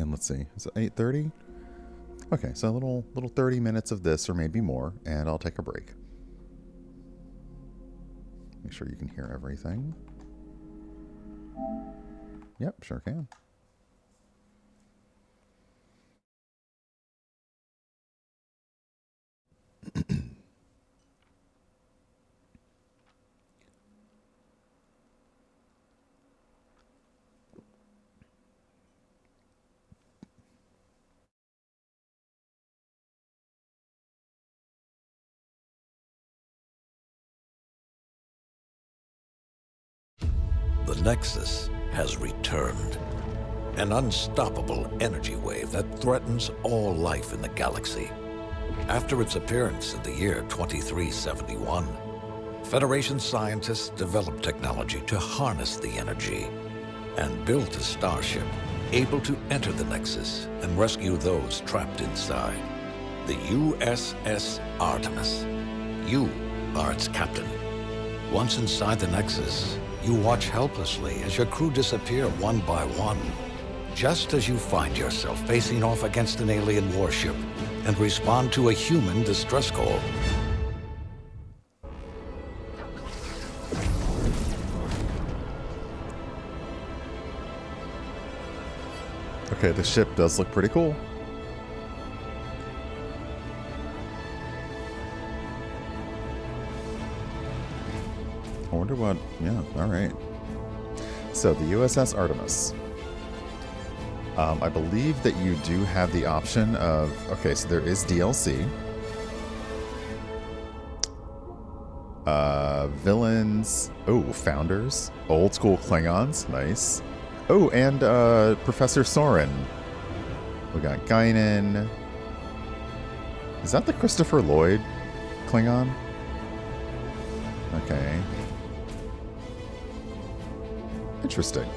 And let's see, is it 8:30? Okay, so a little 30 minutes of this or maybe more, and I'll take a break. Make sure you can hear everything. Yep, sure can. The Nexus has returned. An unstoppable energy wave that threatens all life in the galaxy. After its appearance in the year 2371, Federation scientists developed technology to harness the energy and built a starship able to enter the Nexus and rescue those trapped inside. The USS Artemis. You are its captain. Once inside the Nexus, you watch helplessly as your crew disappear one by one. Just as you find yourself facing off against an alien warship and respond to a human distress call. Okay, the ship does look pretty cool. I wonder what... Yeah, alright. So, the USS Artemis. I believe that you do have the option of... Okay, so there is DLC. Villains. Oh, Founders. Old school Klingons. Nice. Oh, and Professor Soren. We got Guinan. Is that the Christopher Lloyd Klingon? Okay. Interesting.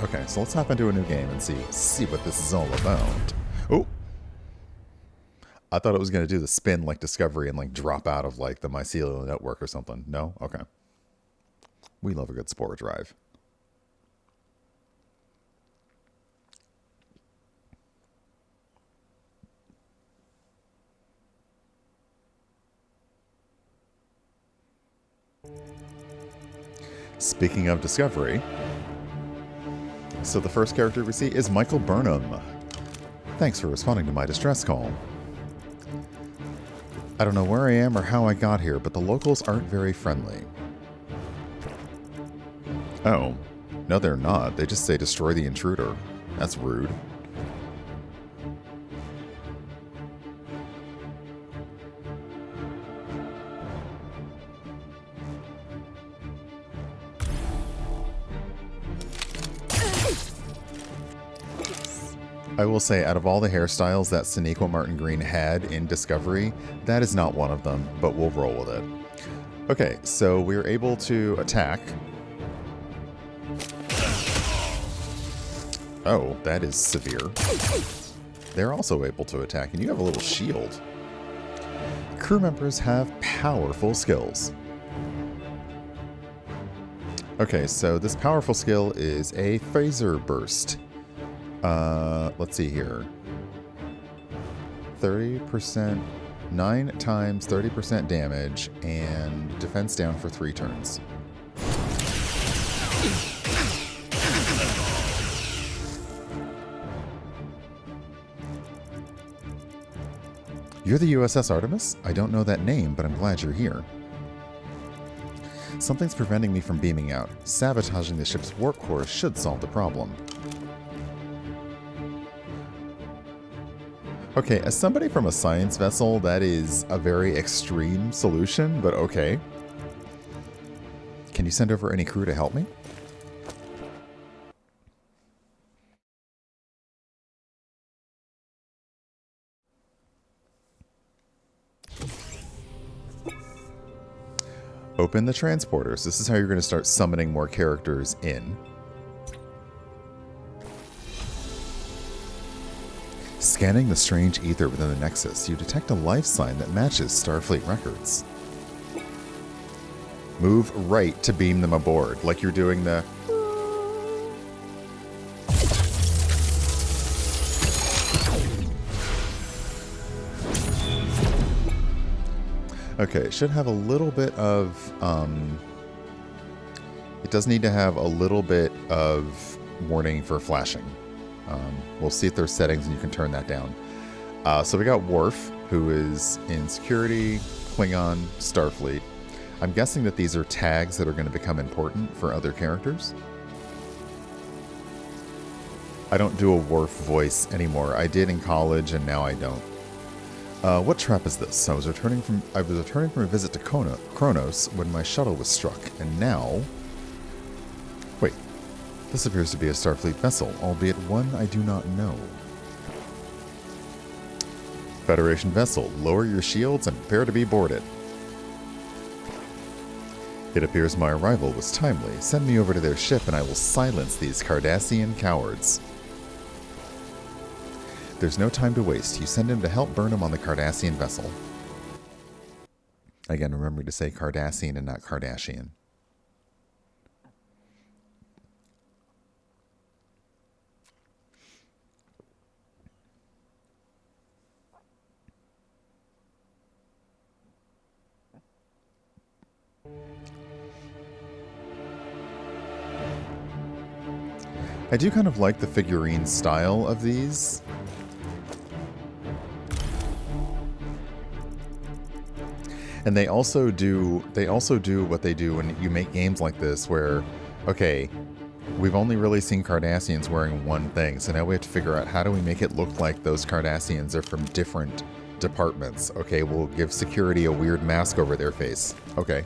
Okay, so let's hop into a new game and see what this is all about. Oh! I thought it was going to do the spin like Discovery and like drop out of like the mycelial network or something. No? Okay. We love a good spore drive. Speaking of Discovery, so the first character we see is Michael Burnham. Thanks for responding to my distress call. I don't know where I am or how I got here, but the locals aren't very friendly. Oh, no they're not. They just say destroy the intruder. That's rude. I will say, out of all the hairstyles that Sonequa Martin Green had in Discovery, that is not one of them, but we'll roll with it. Okay, so we're able to attack. Oh, that is severe. They're also able to attack, and you have a little shield. Crew members have powerful skills. Okay, so this powerful skill is a phaser burst. Let's see here. 30%, 9 times 30% damage, and defense down for 3 turns. You're the USS Artemis? I don't know that name, but I'm glad you're here. Something's preventing me from beaming out. Sabotaging the ship's warp core should solve the problem. Okay, as somebody from a science vessel, that is a very extreme solution, but okay. Can you send over any crew to help me? Open the transporters. This is how you're going to start summoning more characters in. Scanning the strange ether within the Nexus, you detect a life sign that matches Starfleet records. Move right to beam them aboard, like you're doing the... Okay, it should have a little bit of, it does need to have a little bit of warning for flashing. We'll see if there's settings and you can turn that down. So we got Worf, who is in security, Klingon, Starfleet. I'm guessing that these are tags that are going to become important for other characters. I don't do a Worf voice anymore. I did in college, and now I don't. What trap is this? I was returning from a visit to Kronos when my shuttle was struck, and now... Wait. This appears to be a Starfleet vessel, albeit one I do not know. Federation vessel, lower your shields and prepare to be boarded. It appears my arrival was timely. Send me over to their ship and I will silence these Cardassian cowards. There's no time to waste. You send him to help burn him on the Cardassian vessel. Again, remember to say Cardassian and not Kardashian. I do kind of like the figurine style of these. And they also do what they do when you make games like this where, okay, we've only really seen Cardassians wearing one thing, so now we have to figure out how do we make it look like those Cardassians are from different departments. Okay, we'll give security a weird mask over their face. Okay.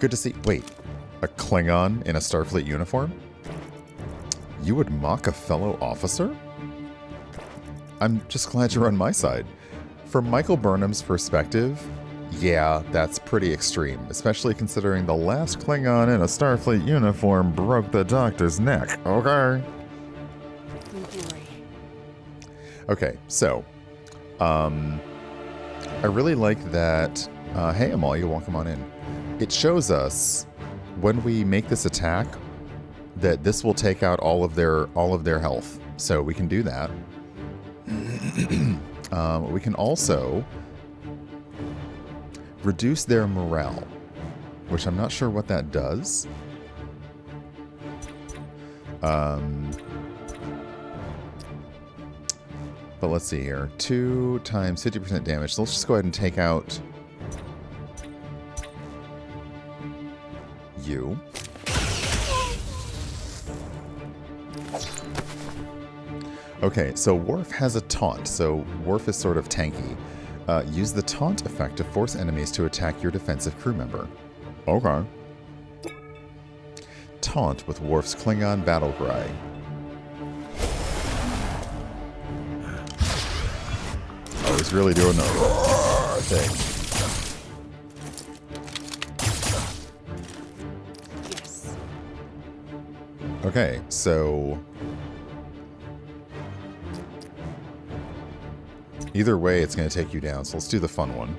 Good to see. Wait, a Klingon in a Starfleet uniform? You would mock a fellow officer? I'm just glad you're on my side. From Michael Burnham's perspective, yeah, that's pretty extreme, especially considering the last Klingon in a Starfleet uniform broke the doctor's neck, okay? Okay, so, I really like that, hey Amal, you're welcome on in. It shows us, when we make this attack, that this will take out all of their health. So we can do that. We can also reduce their morale, which I'm not sure what that does. But let's see here. 2 times 50% damage. So let's just go ahead and take out you. Okay, so Worf has a taunt, so Worf is sort of tanky. Use the taunt effect to force enemies to attack your defensive crew member. Okay. Taunt with Worf's Klingon battle cry. Oh, he's really doing the thing. Yes. Okay, so... either way, it's going to take you down, so let's do the fun one.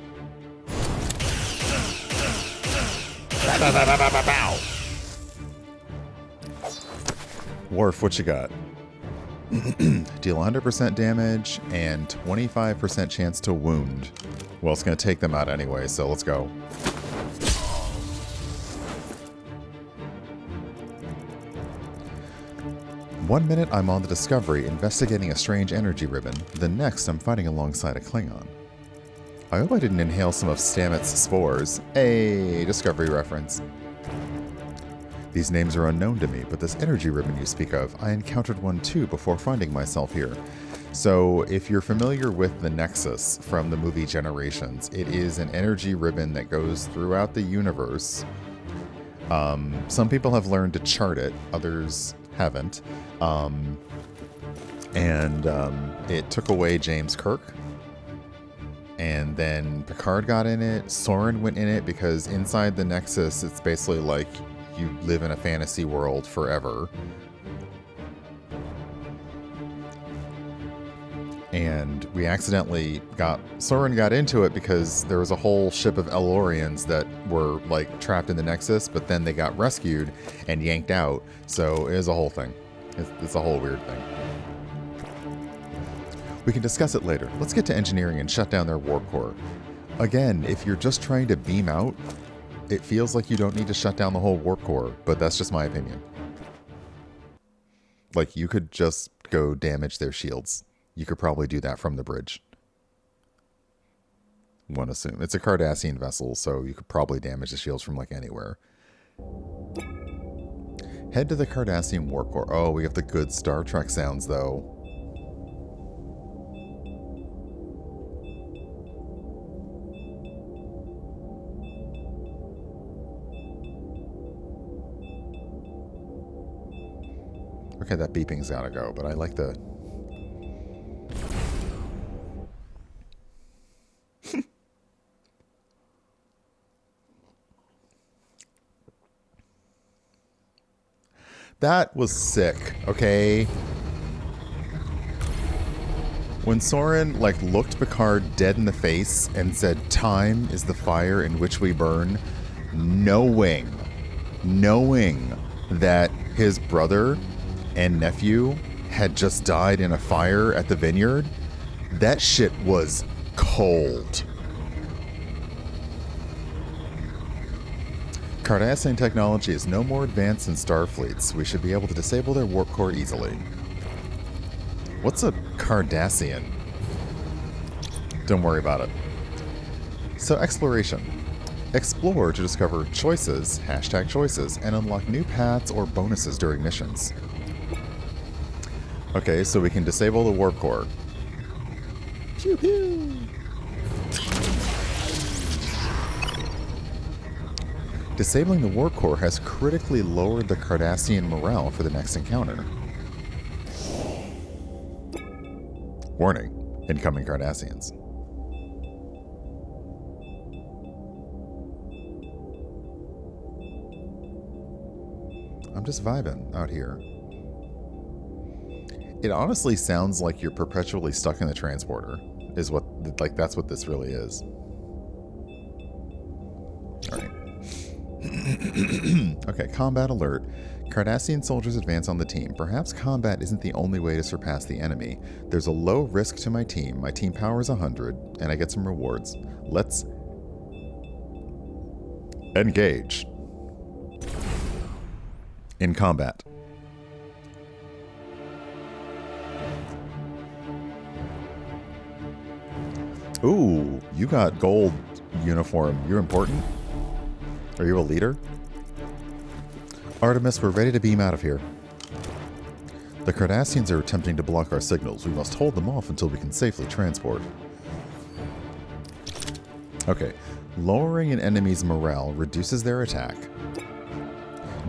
Worf, what you got? Deal 100% damage and 25% chance to wound. Well, it's going to take them out anyway, so let's go. One minute I'm on the Discovery investigating a strange energy ribbon. The next I'm fighting alongside a Klingon. I hope I didn't inhale some of Stamets' spores. A Discovery reference. These names are unknown to me, but this energy ribbon you speak of, I encountered one too before finding myself here. So if you're familiar with the Nexus from the movie Generations, it is an energy ribbon that goes throughout the universe. Some people have learned to chart it, others haven't. It took away James Kirk. And then Picard got in it. Soren went in it because inside the Nexus, it's basically like you live in a fantasy world forever. And we accidentally Soren got into it because there was a whole ship of Elorians that were like trapped in the Nexus, but then they got rescued and yanked out. So it is a whole thing. It's a whole weird thing. We can discuss it later. Let's get to engineering and shut down their warp core. Again, if you're just trying to beam out, it feels like you don't need to shut down the whole warp core, but that's just my opinion. Like, you could just go damage their shields. You could probably do that from the bridge. One assume. It's a Cardassian vessel, so you could probably damage the shields from, like, anywhere. Head to the Cardassian warp core. Oh, we have the good Star Trek sounds, though. Okay, that beeping's gotta go, but I like the... That was sick, okay? When Soren, like, looked Picard dead in the face and said, "Time is the fire in which we burn," knowing that his brother and nephew had just died in a fire at the vineyard, that shit was cold. Cardassian technology is no more advanced than Starfleet's. We should be able to disable their warp core easily. What's a Cardassian? Don't worry about it. So, exploration. Explore to discover choices, #choices, and unlock new paths or bonuses during missions. Okay, so we can disable the warp core. Pew pew! Disabling the warp core has critically lowered the Cardassian morale for the next encounter. Warning, incoming Cardassians. I'm just vibing out here. It honestly sounds like you're perpetually stuck in the transporter, is what, like, that's what this really is. Alright. Okay, combat alert. Cardassian soldiers advance on the team. Perhaps combat isn't the only way to surpass the enemy. There's a low risk to my team. My team power is 100, and I get some rewards. Let's engage in combat. Ooh, you got gold uniform. You're important? Are you a leader? Artemis, we're ready to beam out of here. The Cardassians are attempting to block our signals. We must hold them off until we can safely transport. Okay. Lowering an enemy's morale reduces their attack.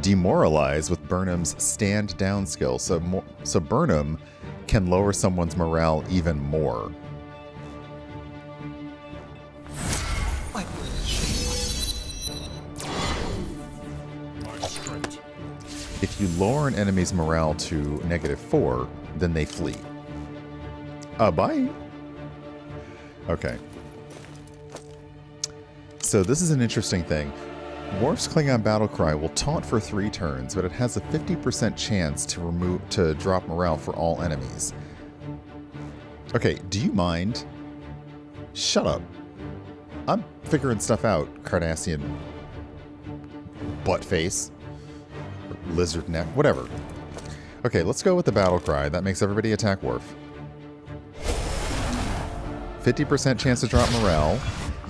Demoralize with Burnham's stand down skill. So Burnham can lower someone's morale even more. If you lower an enemy's morale to -4, then they flee. Bye. Okay. So this is an interesting thing. Worf's Klingon battlecry will taunt for 3 turns, but it has a 50% chance to drop morale for all enemies. Okay, do you mind? Shut up. I'm figuring stuff out, Cardassian butt face. Lizard neck, whatever. Okay, let's go with the battle cry. That makes everybody attack Worf. 50% chance to drop morale.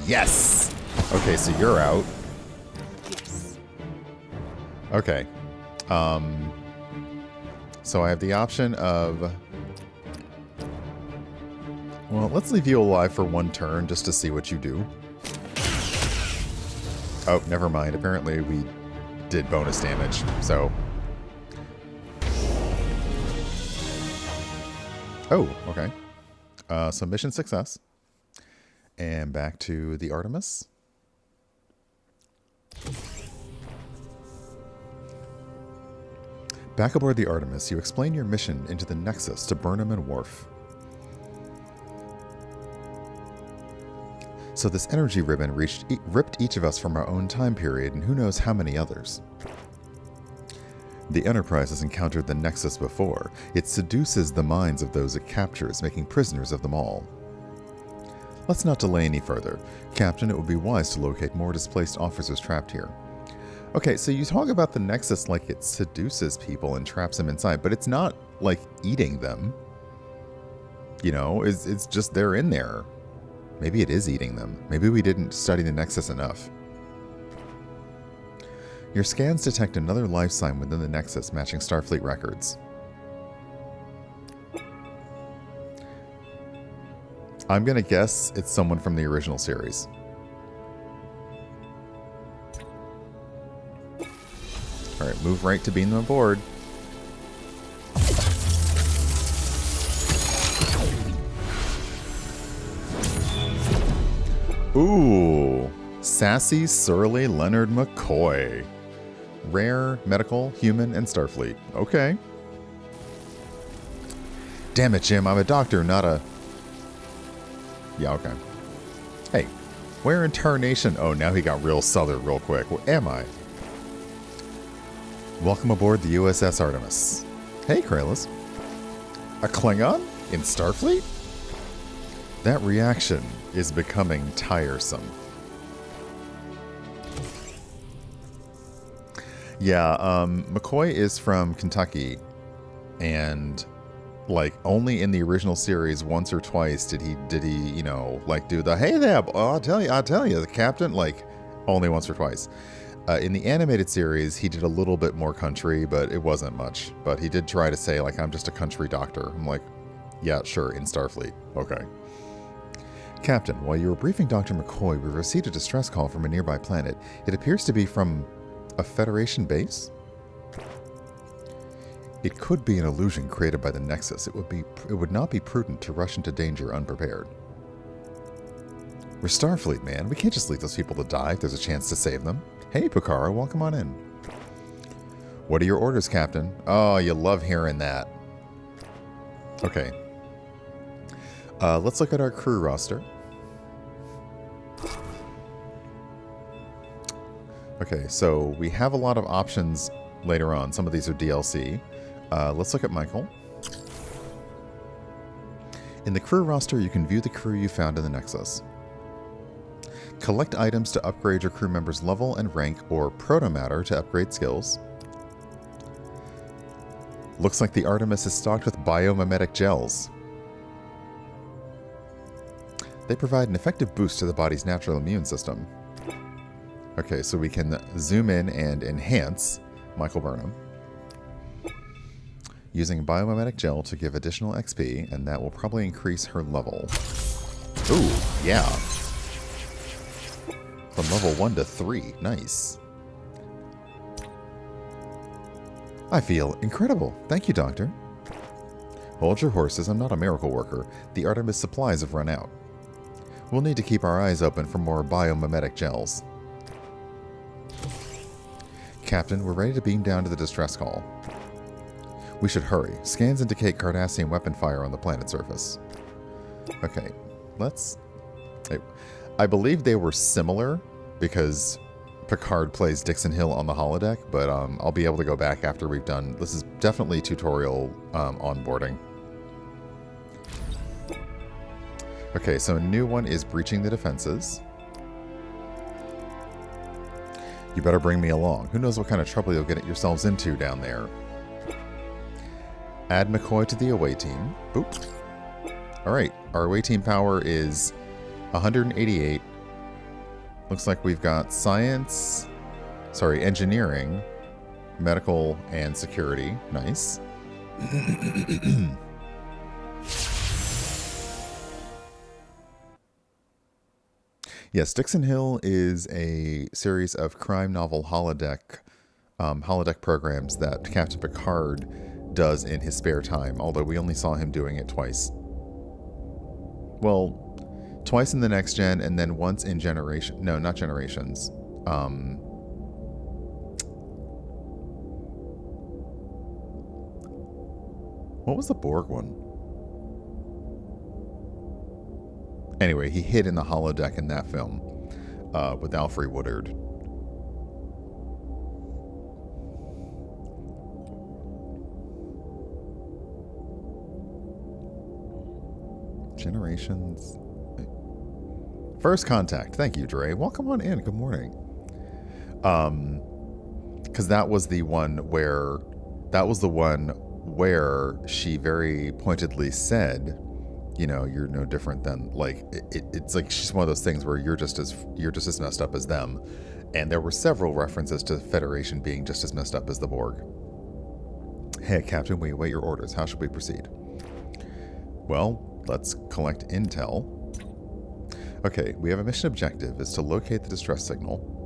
Yes! Okay, so you're out. Yes. Okay. So I have the option of... Well, let's leave you alive for 1 turn just to see what you do. Oh, never mind. Apparently we did bonus damage, so... Oh, okay. So mission success. And back to the Artemis. Back aboard the Artemis, you explain your mission into the Nexus to Burnham and Worf. So this energy ribbon ripped each of us from our own time period, and who knows how many others. The Enterprise has encountered the Nexus before. It seduces the minds of those it captures, making prisoners of them all. Let's not delay any further. Captain, it would be wise to locate more displaced officers trapped here. Okay, so you talk about the Nexus like it seduces people and traps them inside, but it's not like eating them. You know, it's just they're in there. Maybe it is eating them. Maybe we didn't study the Nexus enough. Your scans detect another life sign within the Nexus matching Starfleet records. I'm gonna guess it's someone from the original series. Alright, move right to beam them aboard. Ooh, sassy, surly Leonard McCoy. Rare, medical, human, and Starfleet. Okay. Damn it, Jim, I'm a doctor, not a... Yeah, okay. Hey, where in tarnation? Oh, now he got real southern real quick. Where am I? Welcome aboard the USS Artemis. Hey, Kralis. A Klingon in Starfleet? That reaction is becoming tiresome. Yeah, McCoy is from Kentucky, and like only in the original series once or twice did he you know, like do the hey there, oh, I'll tell you, the captain, like only once or twice. In the animated series, he did a little bit more country, but it wasn't much. But he did try to say like, I'm just a country doctor. I'm like, yeah, sure, in Starfleet. Okay. Captain, while you were briefing Dr. McCoy, we received a distress call from a nearby planet. It appears to be from a Federation base? It could be an illusion created by the Nexus. It would not be prudent to rush into danger unprepared. We're Starfleet, man. We can't just leave those people to die if there's a chance to save them. Hey, Picard, welcome on in. What are your orders, Captain? Oh, you love hearing that. Okay. Let's look at our crew roster. Okay, so we have a lot of options later on. Some of these are DLC. Let's look at Michael. In the crew roster, you can view the crew you found in the Nexus. Collect items to upgrade your crew member's level and rank, or protomatter to upgrade skills. Looks like the Artemis is stocked with biomimetic gels. They provide an effective boost to the body's natural immune system. Okay, so we can zoom in and enhance Michael Burnham using biomimetic gel to give additional XP, and that will probably increase her level. Ooh, yeah. From level 1 to 3. Nice. I feel incredible. Thank you, Doctor. Hold your horses. I'm not a miracle worker. The Artemis supplies have run out. We'll need to keep our eyes open for more biomimetic gels. Captain, we're ready to beam down to the distress call. We should hurry. Scans indicate Cardassian weapon fire on the planet's surface. Okay, let's... I believe they were similar because Picard plays Dixon Hill on the holodeck, but I'll be able to go back after we've done... This is definitely tutorial onboarding. Okay, so a new one is breaching the defenses. You better bring me along. Who knows what kind of trouble you'll get yourselves into down there. Add McCoy to the away team. Boop. Alright, our away team power is 188. Looks like we've got science, engineering, medical, and security. Nice. Yes, Dixon Hill is a series of crime novel holodeck programs that Captain Picard does in his spare time, although we only saw him doing it twice. Well, twice in the Next Gen, and then once in Generation... No, not Generations. What was the Borg one? Anyway, he hid in the holodeck in that film with Alfre Woodard. Generations. First contact. Thank you, Dre. Welcome on in. Good morning. Because that was the one where she very pointedly said, you know, you're no different than, like, it's like she's one of those things where you're just as messed up as them. And there were several references to the Federation being just as messed up as the Borg. Hey, Captain, we await your orders. How should we proceed? Well, let's collect intel. Okay, we have a mission objective. Is to locate the distress signal.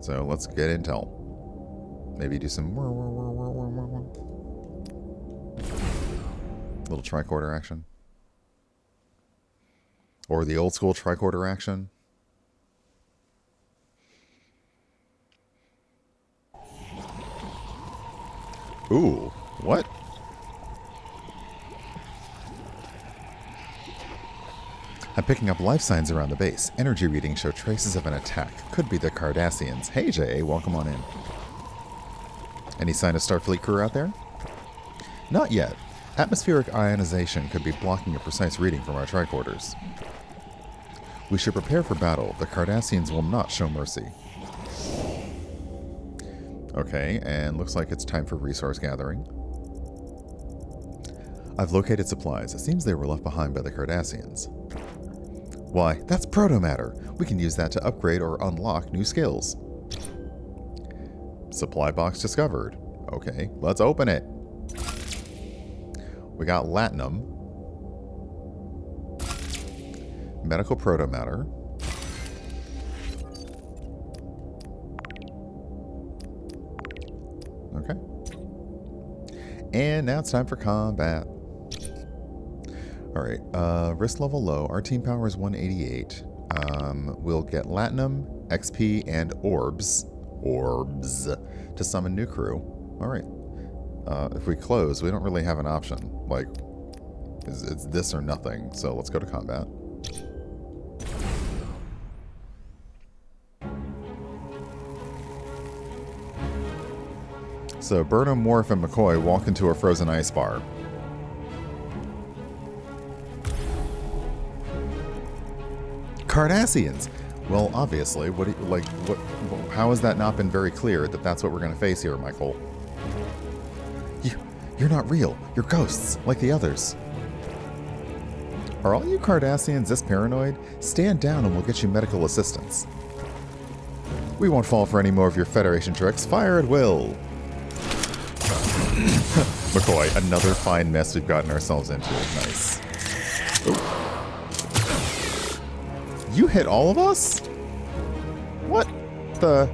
So let's get intel. Maybe do some little tricorder action. Or the old school tricorder action. Ooh, what? I'm picking up life signs around the base. Energy readings show traces of an attack. Could be the Cardassians. Hey, J.A., welcome on in. Any sign of Starfleet crew out there? Not yet. Atmospheric ionization could be blocking a precise reading from our tricorders. We should prepare for battle. The Cardassians will not show mercy. Okay, and looks like it's time for resource gathering. I've located supplies. It seems they were left behind by the Cardassians. Why, that's proto-matter. We can use that to upgrade or unlock new skills. Supply box discovered. Okay, let's open it. We got latinum. Medical proto-matter. Okay. And now it's time for combat. Alright, risk level low. Our team power is 188. We'll get Latinum, XP, and orbs to summon new crew. Alright. If we close, we don't really have an option. Like, it's this or nothing. So let's go to combat. So Burnham, Worf, and McCoy walk into a frozen ice bar. Cardassians. Well, obviously, how has that not been very clear that that's what we're going to face here, Michael? You're not real. You're ghosts, like the others. Are all you Cardassians this paranoid? Stand down and we'll get you medical assistance. We won't fall for any more of your Federation tricks. Fire at will. McCoy, another fine mess we've gotten ourselves into. Nice. Ooh. You hit all of us? What the...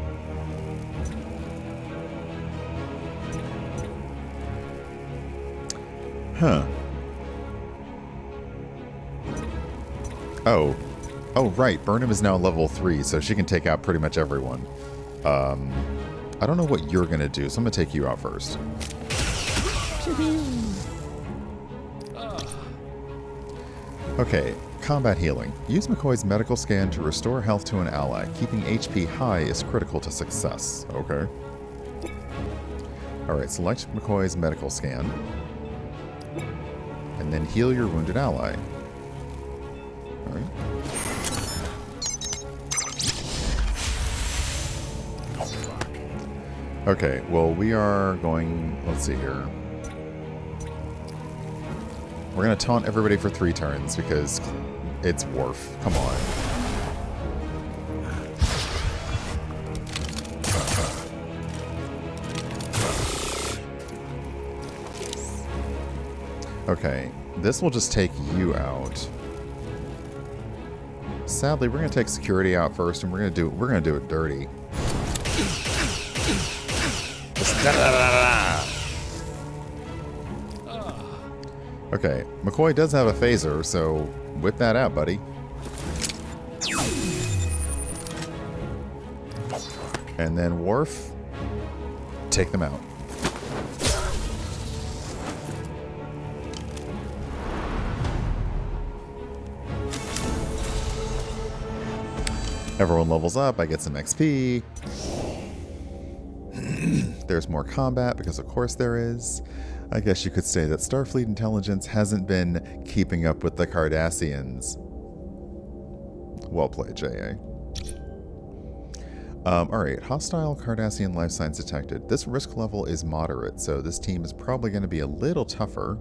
Huh. Oh. Oh, right. Burnham is now level 3, so she can take out pretty much everyone. I don't know what you're going to do, so I'm going to take you out first. Okay. Combat healing. Use McCoy's medical scan to restore health to an ally. Keeping HP high is critical to success. Okay. Alright, select McCoy's medical scan. And then heal your wounded ally. Alright. Okay, well, we are going... Let's see here. We're going to taunt everybody for 3 turns because it's Worf. Come on. Okay, this will just take you out. Sadly, we're going to take security out first, and we're going to do it dirty. Okay, McCoy does have a phaser, so whip that out, buddy. And then Worf, take them out. Everyone levels up, I get some XP. There's more combat, because of course there is. I guess you could say that Starfleet intelligence hasn't been keeping up with the Cardassians. Well played, J.A. Alright, hostile Cardassian life signs detected. This risk level is moderate, so this team is probably going to be a little tougher.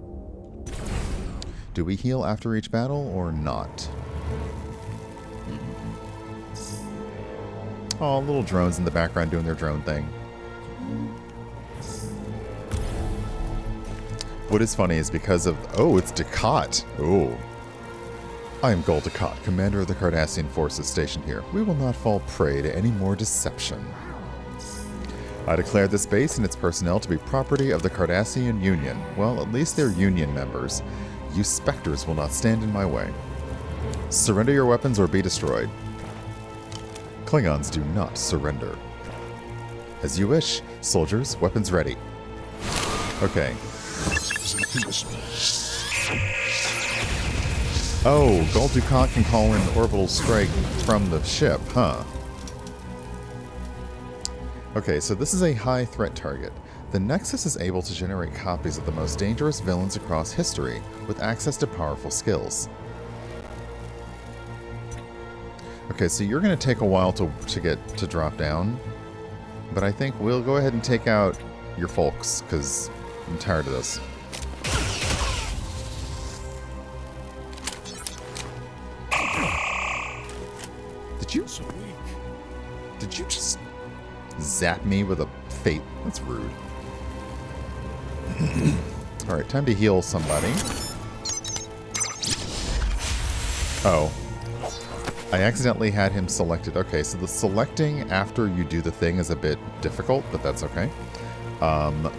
Do we heal after each battle or not? Oh, little drones in the background doing their drone thing. What is funny is because of... Oh, it's Ducat. Oh. I am Gul Ducat, commander of the Cardassian forces stationed here. We will not fall prey to any more deception. I declare this base and its personnel to be property of the Cardassian Union. Well, at least they're Union members. You specters will not stand in my way. Surrender your weapons or be destroyed. Klingons do not surrender. As you wish. Soldiers, weapons ready. Okay. Oh, Gul Dukat can call in orbital strike from the ship, huh? Okay, so this is a high threat target. The Nexus is able to generate copies of the most dangerous villains across history, with access to powerful skills. Okay, so you're going to take a while to drop down, but I think we'll go ahead and take out your folks, because I'm tired of this. Did you just zap me with a fate? That's rude. Alright, time to heal somebody. Oh. I accidentally had him selected. Okay, so the selecting after you do the thing is a bit difficult, but that's okay.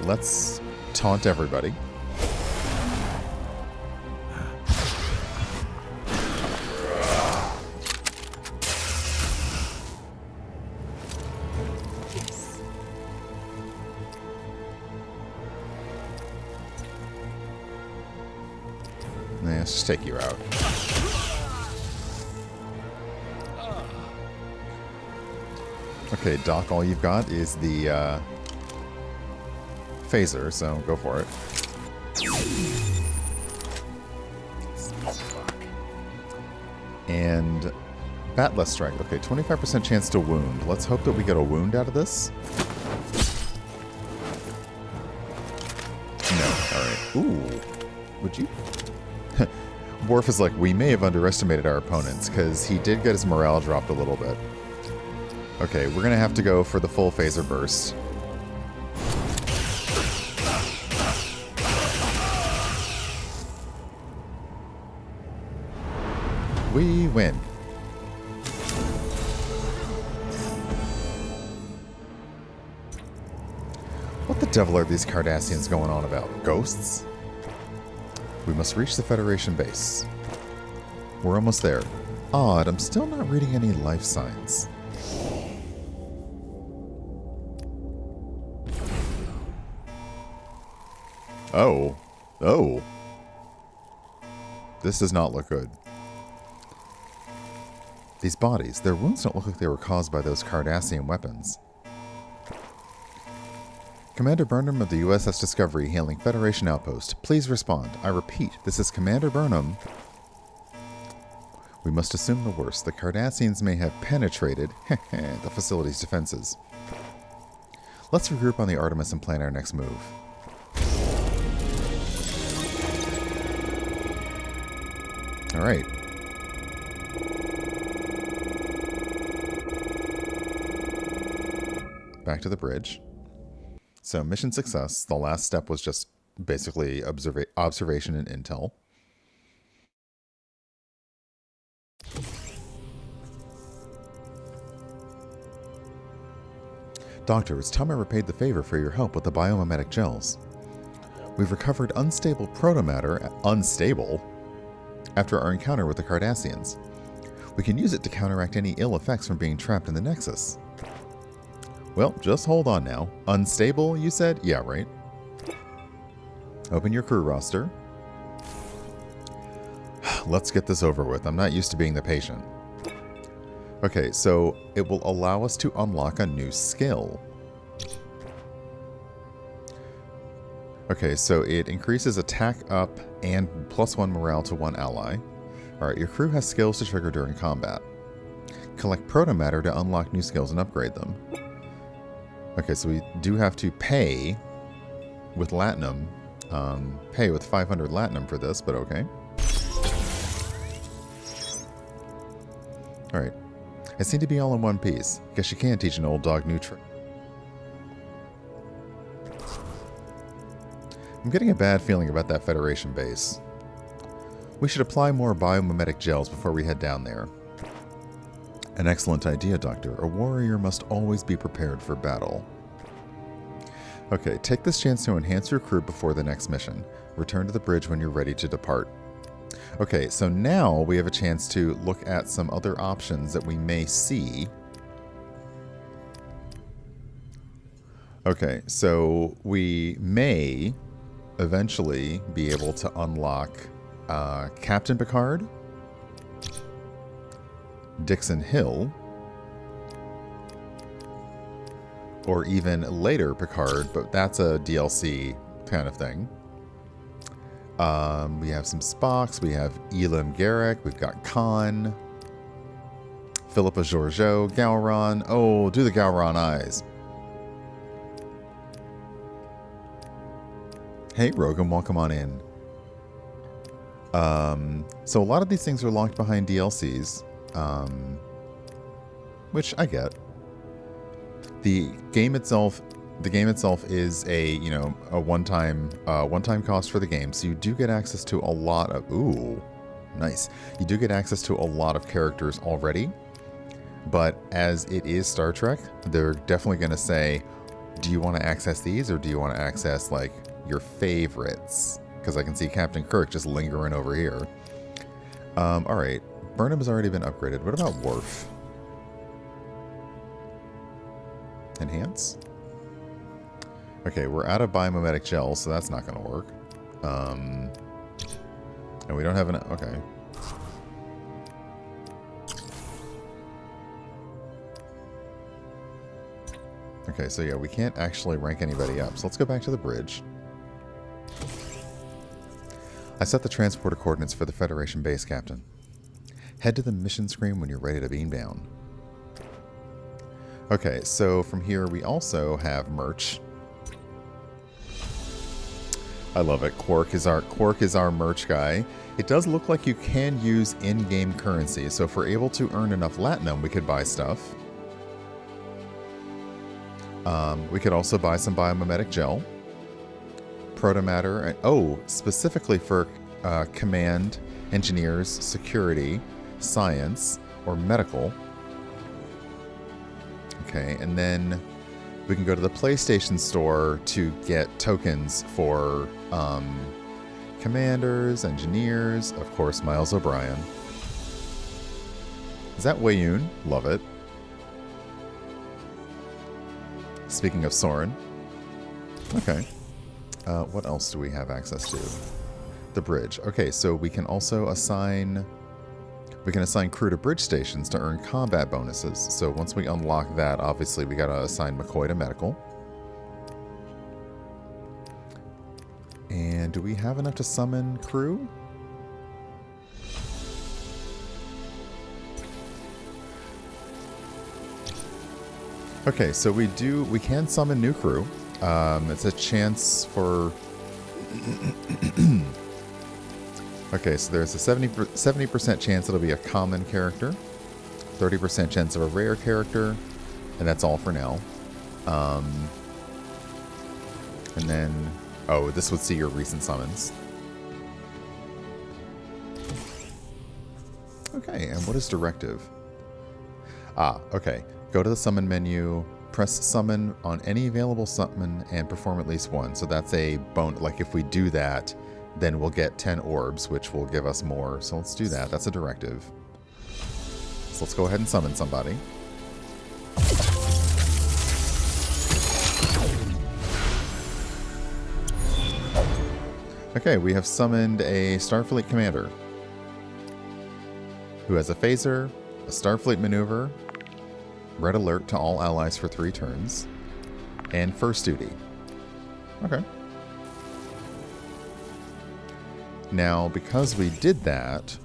Let's taunt everybody. Let's just take you out. Okay, Doc, all you've got is the phaser, so go for it. And Batless Strike. Okay, 25% chance to wound. Let's hope that we get a wound out of this. No, alright. Ooh. Would you... Worf is like, we may have underestimated our opponents, because he did get his morale dropped a little bit. Okay, we're going to have to go for the full phaser burst. We win. What the devil are these Cardassians going on about? Ghosts? We must reach the Federation base. We're almost there. Odd, I'm still not reading any life signs. Oh. Oh. This does not look good. These bodies, their wounds don't look like they were caused by those Cardassian weapons. Commander Burnham of the USS Discovery hailing Federation outpost. Please respond. I repeat, this is Commander Burnham. We must assume the worst. The Cardassians may have penetrated the facility's defenses. Let's regroup on the Artemis and plan our next move. Alright. Back to the bridge. So, mission success. The last step was just basically observation and intel. Doctor, it's time I repaid the favor for your help with the biomimetic gels. We've recovered unstable protomatter, unstable, after our encounter with the Cardassians. We can use it to counteract any ill effects from being trapped in the Nexus. Well, just hold on now. Unstable, you said? Yeah, right. Open your crew roster. Let's get this over with. I'm not used to being the patient. Okay, so it will allow us to unlock a new skill. Okay, so it increases attack up and +1 morale to one ally. Alright, your crew has skills to trigger during combat. Collect proto-matter to unlock new skills and upgrade them. Okay, so we do have to pay with Latinum. Pay with 500 Latinum for this, but okay. Alright. It seemed to be all in one piece. Guess you can teach an old dog new trick. I'm getting a bad feeling about that Federation base. We should apply more biomimetic gels before we head down there. An excellent idea, Doctor. A warrior must always be prepared for battle. Okay, take this chance to enhance your crew before the next mission. Return to the bridge when you're ready to depart. Okay, so now we have a chance to look at some other options that we may see. Okay, so we may eventually be able to unlock Captain Picard, Dixon Hill, or even later Picard, but that's a DLC kind of thing. We have some Spocks, we have Elam Garrick, we've got Khan, Philippa Georgiou, Gowron. Oh, do the Gowron eyes. Hey, Rogan, welcome on in. So a lot of these things are locked behind DLCs, which I get. The game itself is a one-time cost for the game, so you do get access to a lot of nice. You do get access to a lot of characters already, but as it is Star Trek, they're definitely going to say, do you want to access these or do you want to access like your favorites? Because I can see Captain Kirk just lingering over here. All right, Burnham has already been upgraded. What about Worf? Enhance? Okay, we're out of biomimetic gel, so that's not going to work. And we don't have an... Okay. Okay, so yeah, we can't actually rank anybody up. So let's go back to the bridge. I set the transporter coordinates for the Federation base, Captain. Head to the mission screen when you're ready to beam down. Okay, so from here we also have merch. I love it. Quark is our merch guy. It does look like you can use in-game currency, so if we're able to earn enough Latinum, we could buy stuff. We could also buy some biomimetic gel, protomatter, and specifically for command, engineers, security, science, or medical. Okay, and then we can go to the PlayStation Store to get tokens for commanders, engineers, of course, Miles O'Brien. Is that Wayun? Love it. Speaking of Soren. Okay. What else do we have access to? The bridge. Okay, so we can also assign... We can assign crew to bridge stations to earn combat bonuses. So once we unlock that, obviously we gotta assign McCoy to medical. And do we have enough to summon crew? Okay, so we can summon new crew. It's a chance for... Okay, so there's a 70% chance it'll be a common character, 30% chance of a rare character, and that's all for now. And then, this would see your recent summons. Okay, and what is directive? Okay. Go to the summon menu, press summon on any available summon, and perform at least one. So that's a bone. Like if we do that, then we'll get 10 orbs, which will give us more. So let's do that. That's a directive. So let's go ahead and summon somebody. Okay, we have summoned a Starfleet commander who has a phaser, a Starfleet maneuver, red alert to all allies for 3 turns, and first duty. Okay. Now, because we did that,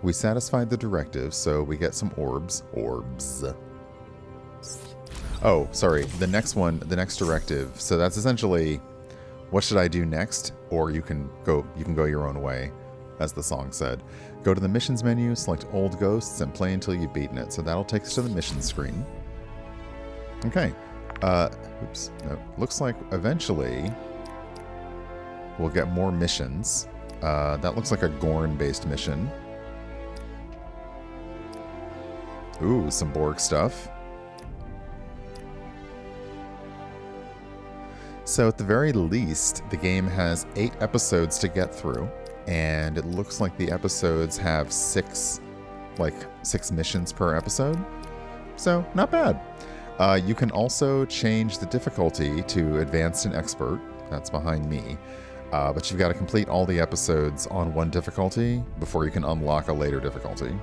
we satisfied the directive, so we get some orbs. Orbs. Oh, sorry. The next one, the next directive. So that's essentially, what should I do next? Or you can go your own way, as the song said. Go to the missions menu, select Old Ghosts, and play until you've beaten it. So that'll take us to the mission screen. Okay. Oops. No. Looks like eventually we'll get more missions. That looks like a Gorn-based mission. Ooh, some Borg stuff. So at the very least, the game has 8 episodes to get through, and it looks like the episodes have 6 missions per episode. So, not bad. You can also change the difficulty to Advanced and Expert. That's behind me. But you've got to complete all the episodes on one difficulty before you can unlock a later difficulty.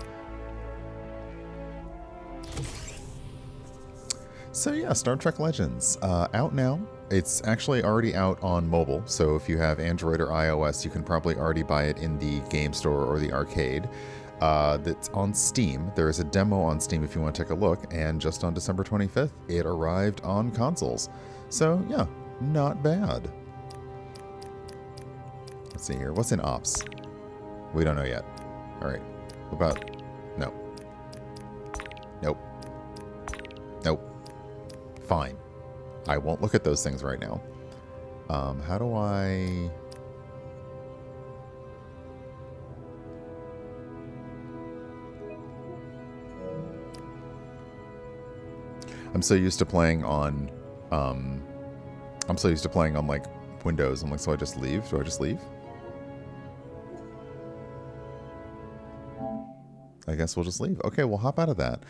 So yeah, Star Trek Legends, out now. It's actually already out on mobile, so if you have Android or iOS, you can probably already buy it in the game store or the arcade. That's on Steam. There is a demo on Steam if you want to take a look, and just on December 25th, it arrived on consoles. So yeah, not bad. Let's see here. What's in Ops? We don't know yet. All right. What about... No. Nope. Nope. Fine. I won't look at those things right now. How do I... I'm so used to playing on... like, Windows. I'm like, so I just leave? Do I just leave? I guess we'll just leave. Okay, we'll hop out of that.